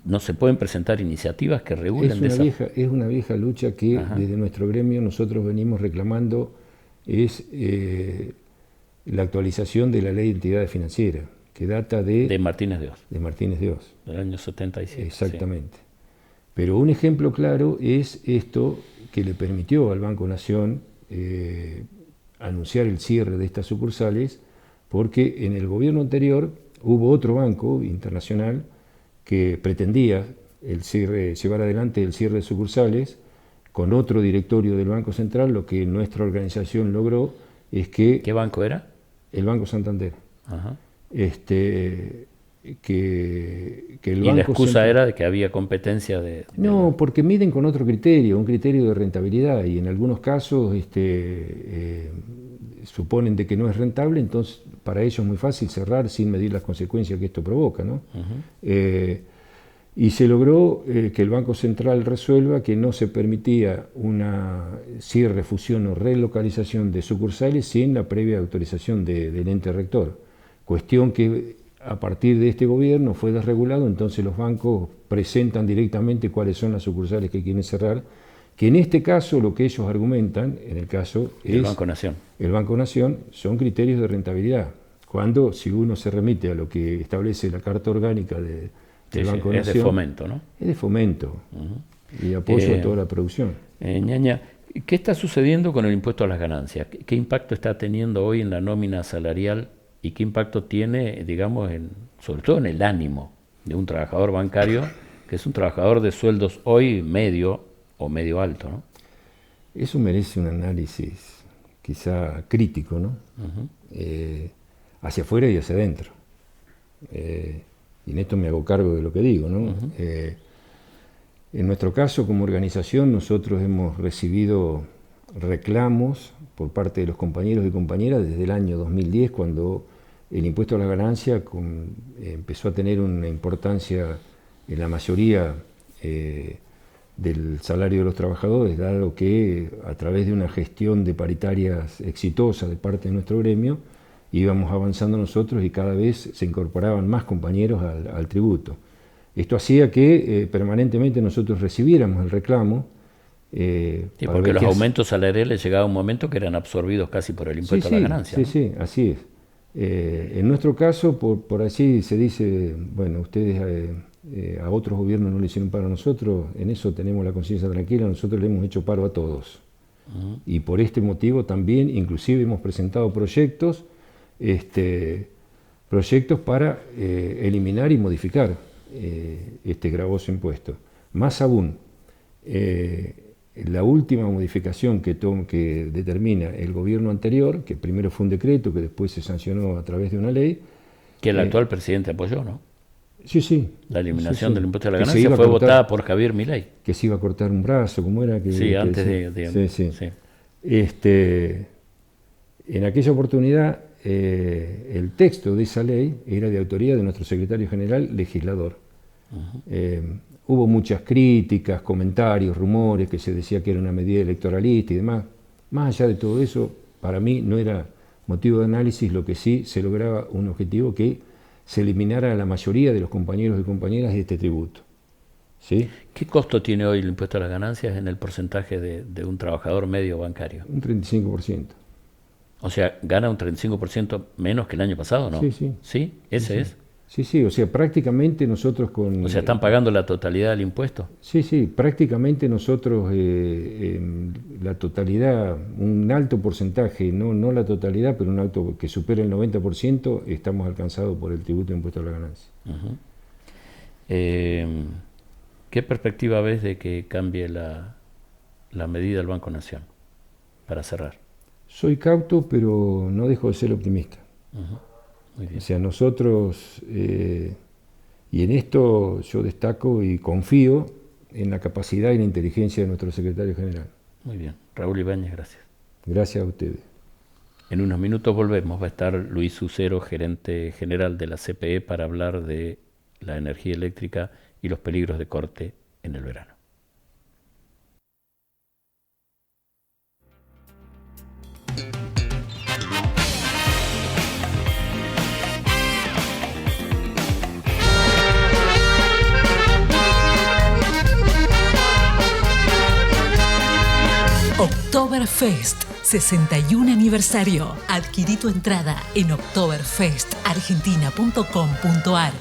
¿No se pueden presentar iniciativas que regulen Es una vieja lucha que desde nuestro gremio nosotros venimos reclamando, es la actualización de la Ley de Entidades Financieras, que data de Martínez de Oz. De Martínez de Oz. Del año 77. Exactamente. Sí. Pero un ejemplo claro es esto que le permitió al Banco Nación anunciar el cierre de estas sucursales, porque en el gobierno anterior hubo otro banco internacional que pretendía llevar adelante el cierre de sucursales con otro directorio del Banco Central. Lo que nuestra organización logró es que... ¿Qué banco era? El Banco Santander. Ajá. Que el ¿Y Banco la excusa Central... era de que había competencia de...? No, porque miden con otro criterio, un criterio de rentabilidad, y en algunos casos suponen de que no es rentable, entonces para ellos es muy fácil cerrar sin medir las consecuencias que esto provoca, ¿no? Y se logró que el Banco Central resuelva que no se permitía una cierre, fusión o relocalización de sucursales sin la previa autorización del ente rector. Cuestión que a partir de este gobierno fue desregulado, entonces los bancos presentan directamente cuáles son las sucursales que quieren cerrar, que en este caso lo que ellos argumentan, en el caso es... El Banco Nación. El Banco Nación son criterios de rentabilidad, cuando si uno se remite a lo que establece la Carta Orgánica del Banco Nación... Es de fomento, ¿no? Es de fomento y apoyo a toda la producción. Ñaña, ¿qué está sucediendo con el impuesto a las ganancias? ¿Qué impacto está teniendo hoy en la nómina salarial y qué impacto tiene, digamos, sobre todo en el ánimo de un trabajador bancario, que es un trabajador de sueldos hoy medio o medio alto, ¿no? Eso merece un análisis quizá crítico, ¿no? Hacia afuera y hacia adentro. Y en esto me hago cargo de lo que digo, ¿no? En nuestro caso, como organización, nosotros hemos recibido reclamos por parte de los compañeros y compañeras desde el año 2010, cuando el impuesto a la ganancia empezó a tener una importancia en la mayoría del salario de los trabajadores, dado que a través de una gestión de paritarias exitosa de parte de nuestro gremio, íbamos avanzando nosotros y cada vez se incorporaban más compañeros al tributo. Esto hacía que permanentemente nosotros recibiéramos el reclamo. Sí, porque los aumentos salariales llegaba un momento que eran absorbidos casi por el impuesto a la ganancia. Sí, ¿no? sí, así es. En nuestro caso, por así se dice, bueno, ustedes a otros gobiernos no le hicieron paro a nosotros, en eso tenemos la conciencia tranquila, nosotros le hemos hecho paro a todos. Y por este motivo también, inclusive hemos presentado proyectos para eliminar y modificar este gravoso impuesto. Más aún, la última modificación que determina el gobierno anterior, que primero fue un decreto, que después se sancionó a través de una ley. Que el actual presidente apoyó, ¿no? Sí, sí. La eliminación del impuesto a la ganancia fue votada por Javier Milei. Que se iba a cortar un brazo, ¿cómo era? Antes de... Sí. En aquella oportunidad, el texto de esa ley era de autoría de nuestro secretario general legislador. Hubo muchas críticas, comentarios, rumores, que se decía que era una medida electoralista y demás. Más allá de todo eso, para mí no era motivo de análisis, lo que sí se lograba un objetivo, que se eliminara a la mayoría de los compañeros y compañeras de este tributo. ¿Sí? ¿Qué costo tiene hoy el impuesto a las ganancias en el porcentaje de un trabajador medio bancario? Un 35%. O sea, gana un 35% menos que el año pasado, ¿no? Sí. ¿Sí? ¿Ese es? Sí, o sea, prácticamente nosotros con... O sea, ¿están pagando la totalidad del impuesto? Sí, prácticamente nosotros la totalidad, un alto porcentaje, no la totalidad, pero un alto que supera el 90%, estamos alcanzados por el tributo de impuesto a la ganancia. ¿Qué perspectiva ves de que cambie la medida del Banco Nación, para cerrar? Soy cauto, pero no dejo de ser optimista. Muy bien. O sea, nosotros, y en esto yo destaco y confío en la capacidad y la inteligencia de nuestro secretario general. Muy bien. Raúl Ibáñez, gracias. Gracias a ustedes. En unos minutos volvemos. Va a estar Luis Ucero, gerente general de la CPE, para hablar de la energía eléctrica y los peligros de corte en el verano. Oktoberfest, 61 aniversario. Adquirí tu entrada en oktoberfestargentina.com.ar.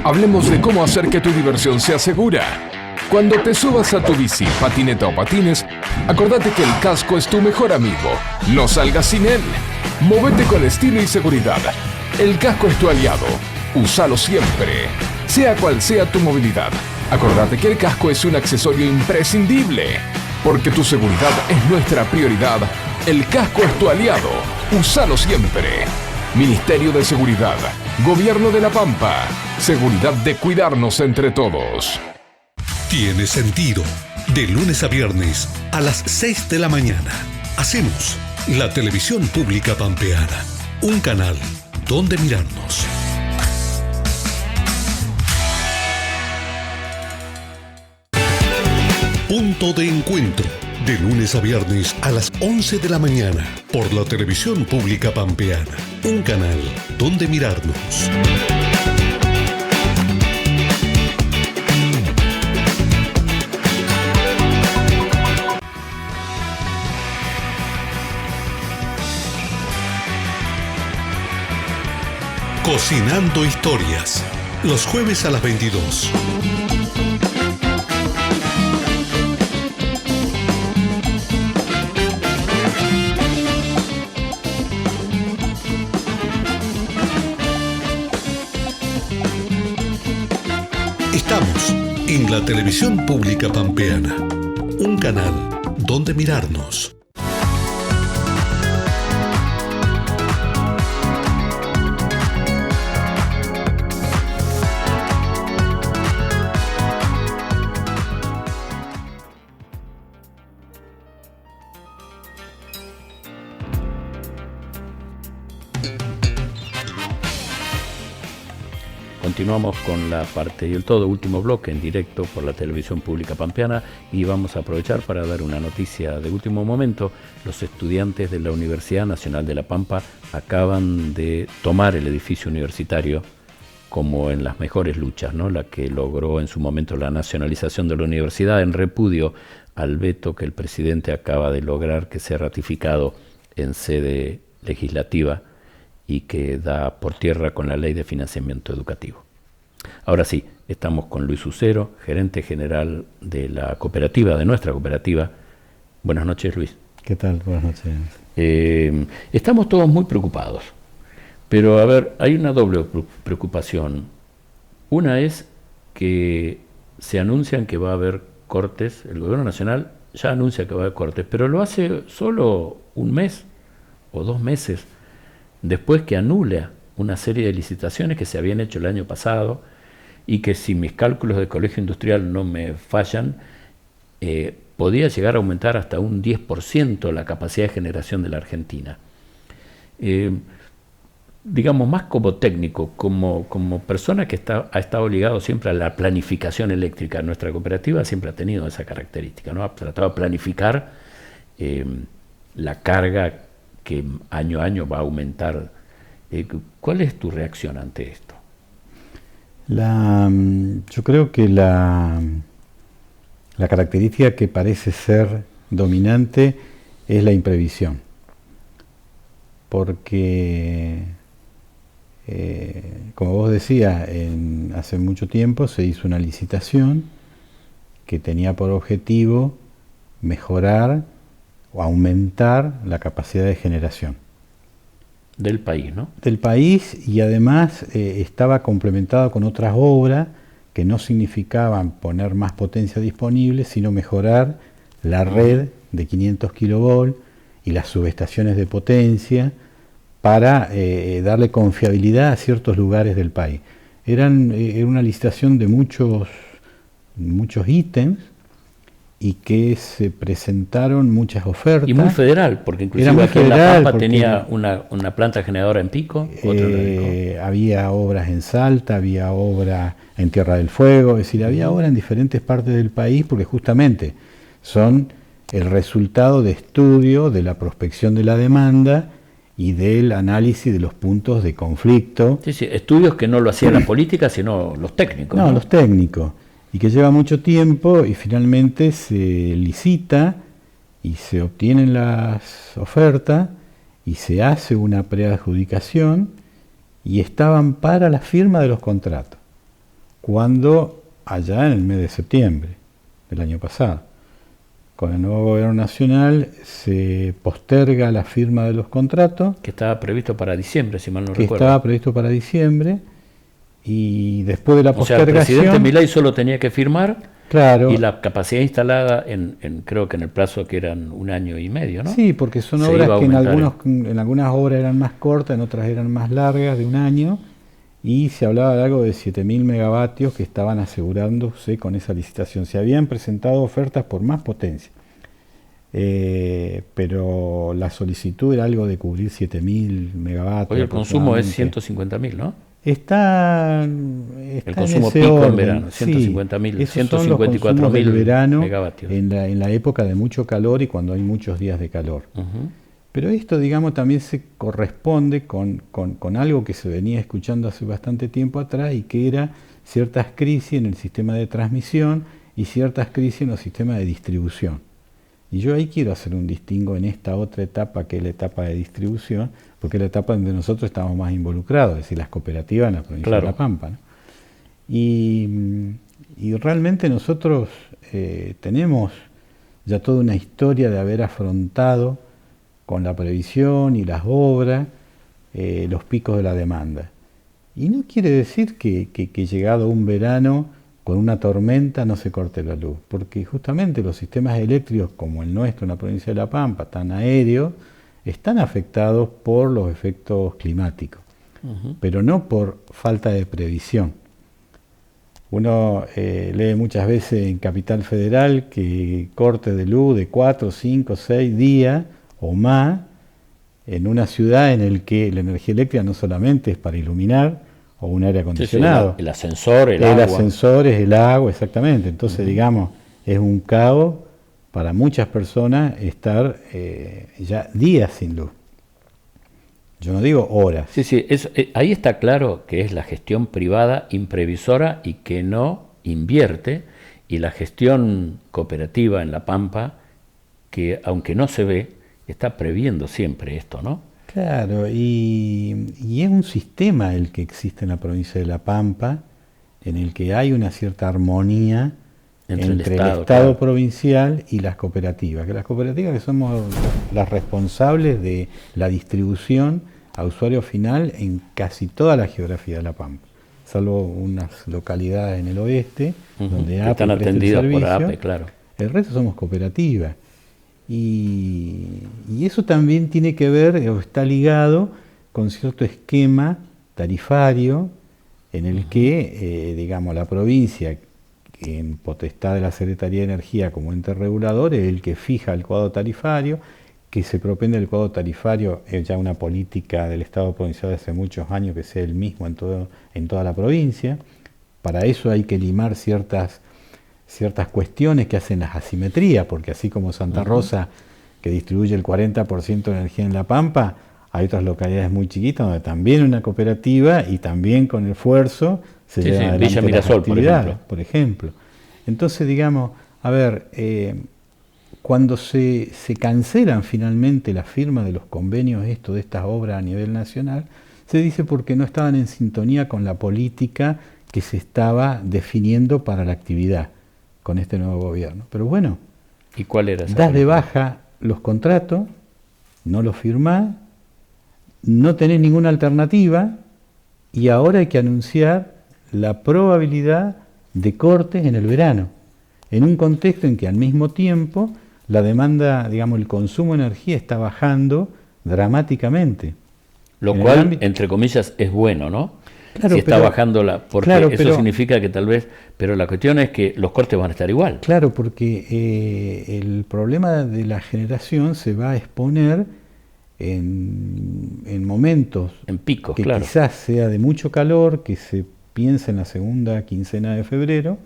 Hablemos de cómo hacer que tu diversión sea segura. Cuando te subas a tu bici, patineta o patines, acordate que el casco es tu mejor amigo. No salgas sin él. Móvete con estilo y seguridad. El casco es tu aliado. Úsalo siempre. Sea cual sea tu movilidad, acordate que el casco es un accesorio imprescindible. Porque tu seguridad es nuestra prioridad. El casco es tu aliado. Úsalo siempre. Ministerio de Seguridad. Gobierno de La Pampa. Seguridad de cuidarnos entre todos. Tiene sentido. De lunes a viernes a las 6 de la mañana. Hacemos la televisión pública pampeana. Un canal donde mirarnos. Punto de encuentro. De lunes a viernes a las 11 de la mañana. Por la televisión pública pampeana. Un canal donde mirarnos. Cocinando historias, los jueves a las 22. Estamos en la televisión pública pampeana, un canal donde mirarnos. Continuamos con la parte y el todo último bloque en directo por la televisión pública pampeana y vamos a aprovechar para dar una noticia de último momento. Los estudiantes de la Universidad Nacional de La Pampa acaban de tomar el edificio universitario como en las mejores luchas, ¿no? La que logró en su momento la nacionalización de la universidad en repudio al veto que el presidente acaba de lograr que sea ratificado en sede legislativa y que da por tierra con la Ley de Financiamiento Educativo. Ahora sí, estamos con Luis Ucero, gerente general de la cooperativa, de nuestra cooperativa. Buenas noches, Luis. ¿Qué tal? Buenas noches. Estamos todos muy preocupados, pero a ver, hay una doble preocupación. Una es que se anuncian que va a haber cortes, el gobierno nacional ya anuncia que va a haber cortes, pero lo hace solo un mes o 2 meses después que anula una serie de licitaciones que se habían hecho el año pasado y que, si mis cálculos de colegio industrial no me fallan, podía llegar a aumentar hasta un 10% la capacidad de generación de la Argentina. Digamos, más como técnico, como persona que ha estado ligado siempre a la planificación eléctrica. Nuestra cooperativa siempre ha tenido esa característica, ¿no? Ha tratado de planificar la carga que año a año va a aumentar. ¿Cuál es tu reacción ante esto? Yo creo que la característica que parece ser dominante es la imprevisión, porque como vos decías, hace mucho tiempo se hizo una licitación que tenía por objetivo mejorar o aumentar la capacidad de generación del país, ¿no? Del país, y además estaba complementado con otras obras que no significaban poner más potencia disponible, sino mejorar la red de 500 kilovolts y las subestaciones de potencia para darle confiabilidad a ciertos lugares del país. Era una licitación de muchos ítems y que se presentaron muchas ofertas. Y muy federal, porque inclusive aquí en La Pampa tenía una planta generadora en Pico. Había obras en Salta, había obras en Tierra del Fuego, es decir, había obras en diferentes partes del país, porque justamente son el resultado de estudio de la prospección de la demanda y del análisis de los puntos de conflicto. Sí, sí, estudios que no lo hacían la política, sino los técnicos. No, los técnicos, y que lleva mucho tiempo y finalmente se licita y se obtienen las ofertas y se hace una preadjudicación y estaban para la firma de los contratos, cuando allá en el mes de septiembre del año pasado, con el nuevo gobierno nacional, se posterga la firma de los contratos. Que estaba previsto para diciembre, si mal no recuerdo. Estaba previsto para diciembre, y después de la postergación... O sea, el presidente Milei solo tenía que firmar, claro, y la capacidad instalada, creo que en el plazo que eran 1 año y medio, ¿no? Sí, porque son obras que en algunas obras eran más cortas, en otras eran más largas, de 1 año, y se hablaba de algo de 7.000 megavatios que estaban asegurándose con esa licitación. Se habían presentado ofertas por más potencia, pero la solicitud era algo de cubrir 7.000 megavatios. Hoy el consumo es 150.000, ¿no? Está el consumo en ese pico orden. en verano, 150.000, Sí, 154.000 megavatios. En la época de mucho calor y cuando hay muchos días de calor. Pero esto, digamos, también se corresponde con algo que se venía escuchando hace bastante tiempo atrás, y que era ciertas crisis en el sistema de transmisión y ciertas crisis en los sistemas de distribución. Y yo ahí quiero hacer un distingo en esta otra etapa, que es la etapa de distribución, porque es la etapa donde nosotros estamos más involucrados, es decir, las cooperativas en la provincia de La Pampa, ¿no? Y realmente nosotros tenemos ya toda una historia de haber afrontado con la previsión y las obras los picos de la demanda. Y no quiere decir que llegado un verano con una tormenta no se corte la luz, porque justamente los sistemas eléctricos como el nuestro en la provincia de La Pampa, tan aéreos, están afectados por los efectos climáticos, pero no por falta de previsión. Uno lee muchas veces en Capital Federal que cortes de luz de 4, 5, 6 días o más en una ciudad en el que la energía eléctrica no solamente es para iluminar o un aire acondicionado. Sí, el ascensor, el agua. El ascensor es el agua, exactamente. Entonces, digamos, es un caos para muchas personas estar ya días sin luz. Yo no digo horas. Sí, sí, ahí está claro que es la gestión privada imprevisora y que no invierte, y la gestión cooperativa en La Pampa, que aunque no se ve, está previendo siempre esto, ¿no? Claro, y es un sistema el que existe en la provincia de La Pampa, en el que hay una cierta armonía entre el Estado claro, provincial y las cooperativas, que las cooperativas que somos las responsables de la distribución a usuario final en casi toda la geografía de La Pampa, salvo unas localidades en el oeste, donde APE están atendidas por APE, claro. El resto somos cooperativas. Y eso también tiene que ver, o está ligado con cierto esquema tarifario en el que, digamos, la provincia, en potestad de la Secretaría de Energía como ente regulador, es el que fija el cuadro tarifario, que se propende el cuadro tarifario, es ya una política del Estado provincial de hace muchos años que sea el mismo en toda la provincia. Para eso hay que limar ciertas cuestiones que hacen las asimetrías, porque así como Santa Rosa, que distribuye el 40% de energía en La Pampa, hay otras localidades muy chiquitas donde también una cooperativa y también con esfuerzo se llevan adelante Villa Mirasol, las actividades, por ejemplo. Entonces, digamos, a ver, cuando se cancelan finalmente la firma de los convenios de estas obras a nivel nacional, se dice porque no estaban en sintonía con la política que se estaba definiendo para la actividad con este nuevo gobierno. Pero bueno, ¿y cuál era esa das política? De baja los contratos, no los firmás, no tenés ninguna alternativa, y ahora hay que anunciar la probabilidad de cortes en el verano, en un contexto en que al mismo tiempo la demanda, digamos, el consumo de energía está bajando dramáticamente. Lo cual, entre comillas, es bueno, ¿no? Claro, si está bajando porque eso significa que tal vez, pero la cuestión es que los cortes van a estar igual. Claro, porque el problema de la generación se va a exponer en momentos, en picos, que claro, quizás sea de mucho calor, que se piensa en la segunda quincena de febrero,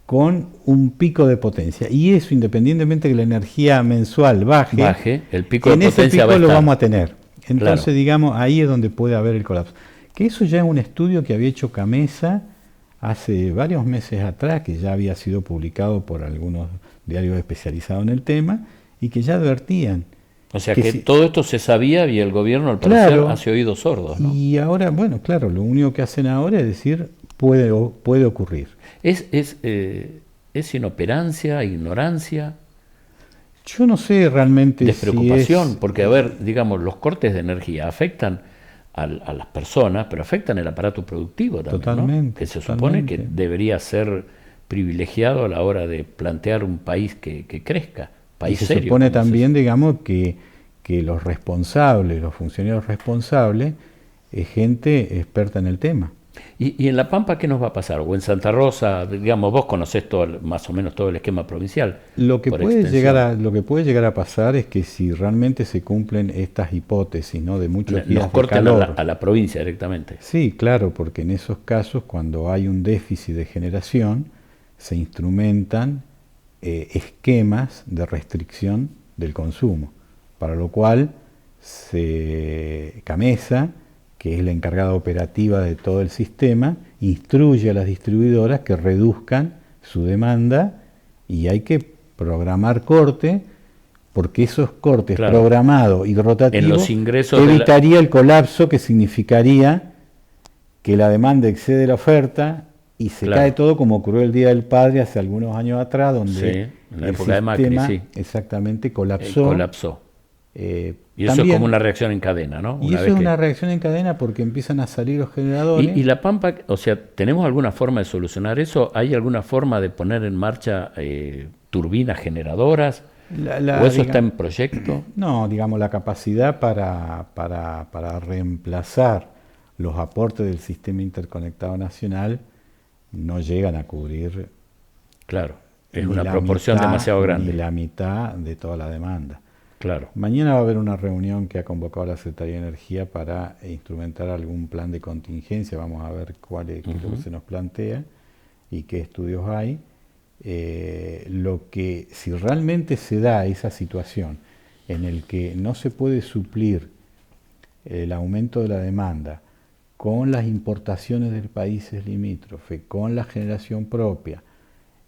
con un pico de potencia. Y eso, independientemente de que la energía mensual baje, el pico de potencia ese pico lo vamos a tener. Entonces, Claro. digamos, ahí es donde puede haber el colapso. Que eso ya es un estudio que había hecho Camesa hace varios meses atrás, que ya había sido publicado por algunos diarios especializados en el tema, y que ya advertían. O sea que todo esto se sabía y el gobierno al parecer hace oídos sordos, ¿no? Y ahora, bueno, claro, lo único que hacen ahora es decir, puede ocurrir. ¿Es inoperancia, ignorancia? Yo no sé realmente Despreocupación, si es, porque a ver, digamos, los cortes de energía afectan a las personas, pero afectan el aparato productivo también, Totalmente, ¿no? Que se supone que debería ser privilegiado a la hora de plantear un país que crezca, país y se serio. supone también, digamos, que los responsables, los funcionarios responsables, es gente experta en el tema. ¿Y en La Pampa qué nos va a pasar? O en Santa Rosa, digamos, vos conocés más o menos todo el esquema provincial. Lo que puede llegar a pasar es que si realmente se cumplen estas hipótesis, ¿no?, de muchos días nos corten de calor, a la provincia directamente. Sí, claro, porque en esos casos, cuando hay un déficit de generación, se instrumentan esquemas de restricción del consumo, para lo cual Camesa, que es la encargada operativa de todo el sistema, instruye a las distribuidoras que reduzcan su demanda y hay que programar corte, porque esos cortes programados y rotativos en los ingresos evitaría el colapso, que significaría que la demanda excede la oferta y se cae todo, como ocurrió el Día del Padre hace algunos años atrás, donde en la época de Macri, exactamente colapsó. Y eso es como una reacción en cadena, ¿no? Y eso es una reacción en cadena porque empiezan a salir los generadores. ¿Y La Pampa, o sea, tenemos alguna forma de solucionar eso? ¿Hay alguna forma de poner en marcha turbinas generadoras? ¿O eso está en proyecto? No, digamos, la capacidad para reemplazar los aportes del sistema interconectado nacional no llegan a cubrir. Claro, es una proporción demasiado grande. Ni la mitad de toda la demanda. Claro. Mañana va a haber una reunión que ha convocado la Secretaría de Energía para instrumentar algún plan de contingencia. Vamos a ver cuál es lo que se nos plantea y qué estudios hay. Lo que, si realmente se da esa situación en el que no se puede suplir el aumento de la demanda con las importaciones de países limítrofes, con la generación propia,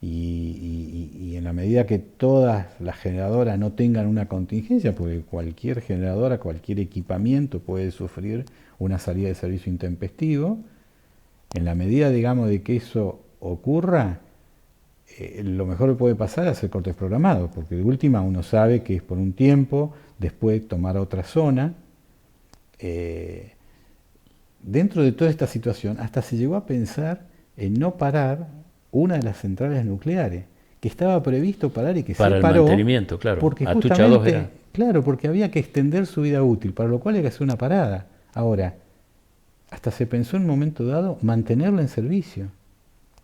y en la medida que todas las generadoras no tengan una contingencia, porque cualquier generadora, cualquier equipamiento puede sufrir una salida de servicio intempestivo, en la medida, digamos, de que eso ocurra, lo mejor que puede pasar es hacer cortes programados, porque de última uno sabe que es por un tiempo, después tomar otra zona. Dentro de toda esta situación, hasta se llegó a pensar en no parar una de las centrales nucleares, que estaba previsto parar y que se paró. Para el mantenimiento, claro. Porque Atucha 2 era. Claro, porque había que extender su vida útil, para lo cual hay que hacer una parada. Ahora, hasta se pensó en un momento dado mantenerla en servicio.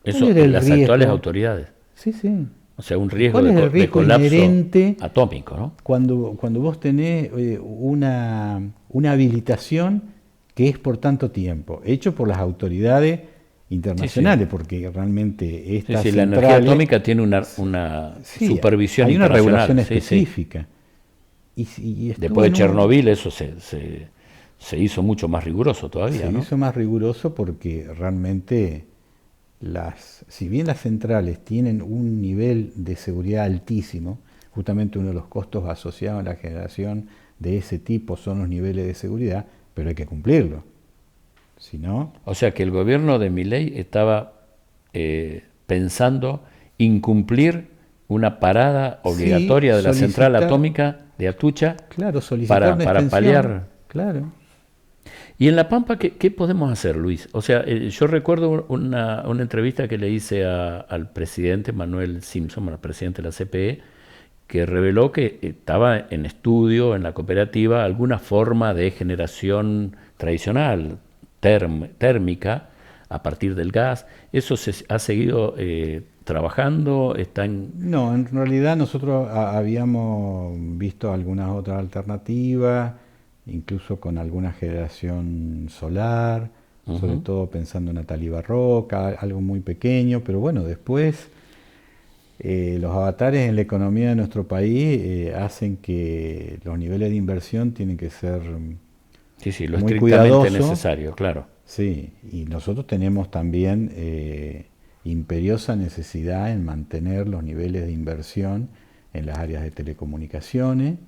Eso en las actuales autoridades. Sí, sí. O sea, un riesgo de colapso inherente atómico, ¿no? Cuando vos tenés una habilitación que es por tanto tiempo, hecho por las autoridades internacionales, porque realmente estas la energía atómica tiene una supervisión hay una internacional. regulación específica. Y después de Chernobyl eso se hizo mucho más riguroso todavía, ¿no? Se hizo más riguroso porque realmente si bien las centrales tienen un nivel de seguridad altísimo, justamente uno de los costos asociados a la generación de ese tipo son los niveles de seguridad, pero hay que cumplirlo. Si no, o sea que el gobierno de Milei estaba pensando incumplir una parada obligatoria de la central atómica de Atucha, para paliar. Claro. Y en La Pampa, ¿qué podemos hacer, Luis? O sea, yo recuerdo una entrevista que le hice al presidente Manuel Simpson, al presidente de la CPE, que reveló que estaba en estudio en la cooperativa alguna forma de generación tradicional, térmica, a partir del gas. ¿Eso se ha seguido trabajando? No, en realidad nosotros habíamos visto algunas otras alternativas, incluso con alguna generación solar, sobre todo pensando en Natalí Barroca, algo muy pequeño, pero bueno, después los avatares en la economía de nuestro país hacen que los niveles de inversión tienen que ser Sí, lo muy estrictamente cuidadoso. necesario, claro. Sí, y nosotros tenemos también imperiosa necesidad en mantener los niveles de inversión en las áreas de telecomunicaciones,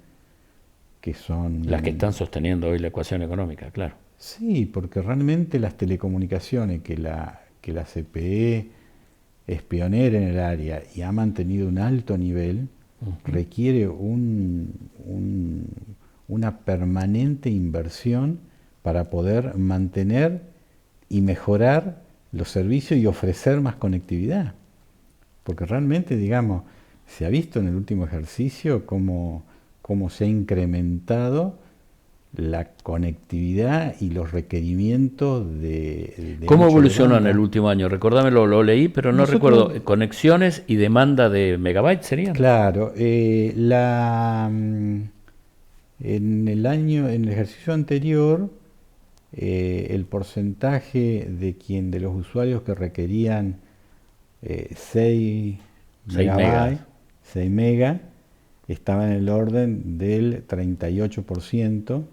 que son... Las que están sosteniendo hoy la ecuación económica, claro. Sí, porque realmente las telecomunicaciones, que la CPE es pionera en el área y ha mantenido un alto nivel, requiere una permanente inversión para poder mantener y mejorar los servicios y ofrecer más conectividad. Porque realmente, digamos, se ha visto en el último ejercicio cómo se ha incrementado la conectividad y los requerimientos de ¿Cómo ancho de evolucionó en banda. el último año? Recordámelo, lo leí, pero no recuerdo. ¿Conexiones y demanda de megabytes serían? Claro, en el ejercicio anterior, el porcentaje de los usuarios que requerían 6 megas, estaba en el orden del 38%,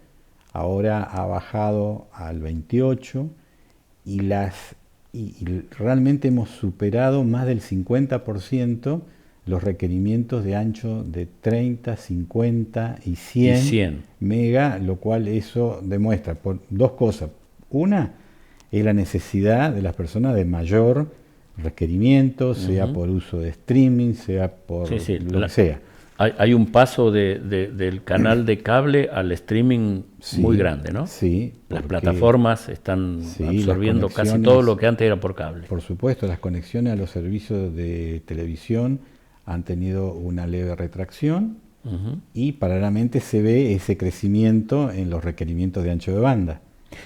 ahora ha bajado al 28%, y realmente hemos superado más del 50% los requerimientos de ancho de 30, 50 y 100 mega, lo cual eso demuestra por dos cosas. Una es la necesidad de las personas de mayor requerimiento, sea por uso de streaming, sea por lo que sea. Hay un paso del canal de cable al streaming muy grande, ¿no? Sí. Las plataformas están absorbiendo casi todo lo que antes era por cable. Por supuesto, las conexiones a los servicios de televisión han tenido una leve retracción y paralelamente se ve ese crecimiento en los requerimientos de ancho de banda.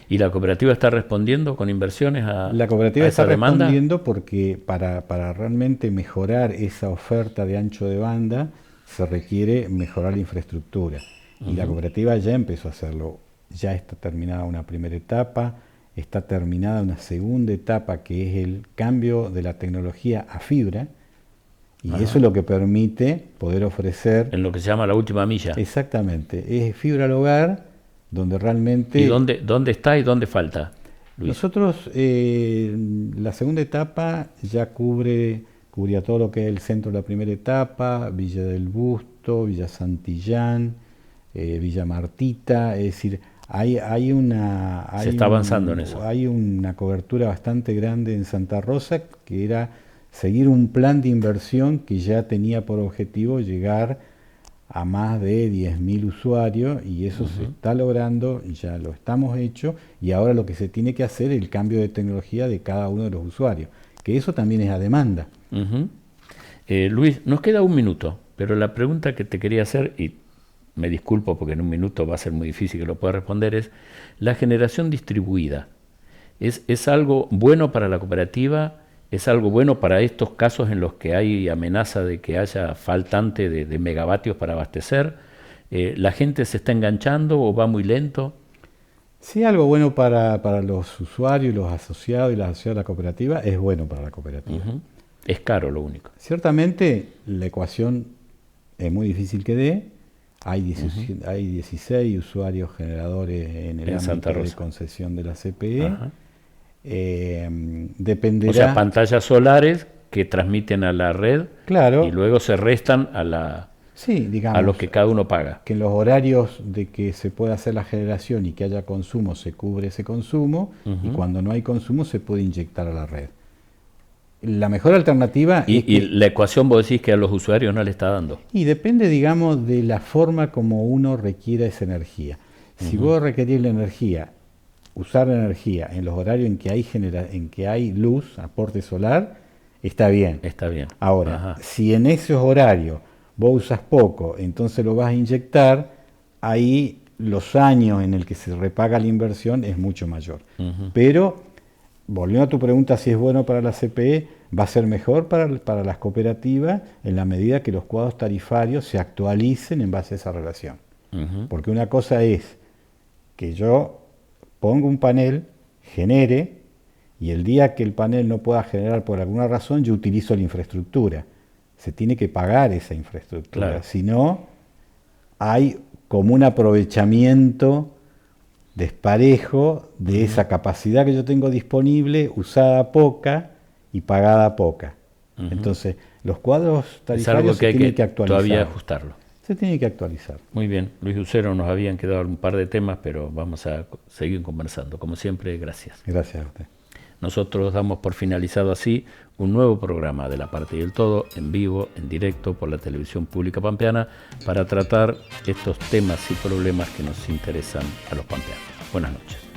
¿Y la cooperativa está respondiendo con inversiones a La cooperativa esa está demanda? respondiendo porque para realmente mejorar esa oferta de ancho de banda se requiere mejorar la infraestructura. Y la cooperativa ya empezó a hacerlo. Ya está terminada una primera etapa, está terminada una segunda etapa, que es el cambio de la tecnología a fibra, y eso es lo que permite poder ofrecer... En lo que se llama la última milla. Exactamente, es fibra al hogar, donde realmente... ¿Y dónde está y dónde falta, Luis? Nosotros, la segunda etapa ya cubría todo lo que es el centro de la primera etapa, Villa del Busto, Villa Santillán, Villa Martita, es decir, se está avanzando en eso. Hay una cobertura bastante grande en Santa Rosa, que era seguir un plan de inversión que ya tenía por objetivo llegar a más de 10.000 usuarios, y eso se está logrando, ya lo estamos hecho, y ahora lo que se tiene que hacer es el cambio de tecnología de cada uno de los usuarios, que eso también es a demanda. Luis, nos queda un minuto, pero la pregunta que te quería hacer, y me disculpo porque en un minuto va a ser muy difícil que lo pueda responder, es: ¿la generación distribuida es algo bueno para la cooperativa? ¿Es algo bueno para estos casos en los que hay amenaza de que haya faltante de megavatios para abastecer? ¿La gente se está enganchando o va muy lento? Sí, algo bueno para los usuarios, los asociados y las asociadas de la cooperativa, es bueno para la cooperativa. Es caro lo único. Ciertamente la ecuación es muy difícil que dé. Hay 16 usuarios generadores en el ámbito de concesión de la CPE. Dependerá... O sea, pantallas solares que transmiten a la red, claro, y luego se restan a lo que cada uno paga. Que en los horarios de que se pueda hacer la generación y que haya consumo, se cubre ese consumo, y cuando no hay consumo se puede inyectar a la red. La mejor alternativa... Y la ecuación vos decís que a los usuarios no le está dando. Y depende, digamos, de la forma como uno requiera esa energía. Si vos requerís la energía, usar la energía en los horarios en que hay luz, aporte solar, está bien. Está bien. Ahora, si en esos horarios vos usas poco, entonces lo vas a inyectar, ahí los años en el que se repaga la inversión es mucho mayor. Pero, volviendo a tu pregunta si es bueno para la CPE, va a ser mejor para las cooperativas en la medida que los cuadros tarifarios se actualicen en base a esa relación. Porque una cosa es que yo pongo un panel, genere, y el día que el panel no pueda generar por alguna razón, yo utilizo la infraestructura. Se tiene que pagar esa infraestructura. Claro. Si no, hay como un aprovechamiento desparejo de esa capacidad que yo tengo disponible, usada poca y pagada poca. Entonces, los cuadros tarifarios se tienen que actualizar. Todavía ajustarlo. Se tiene que actualizar. Muy bien, Luis Ucero, nos habían quedado un par de temas, pero vamos a seguir conversando. Como siempre, gracias. Gracias a usted. Nosotros damos por finalizado así un nuevo programa de La Parte y el Todo, en vivo, en directo, por la televisión pública pampeana, para tratar estos temas y problemas que nos interesan a los pampeanos. Buenas noches.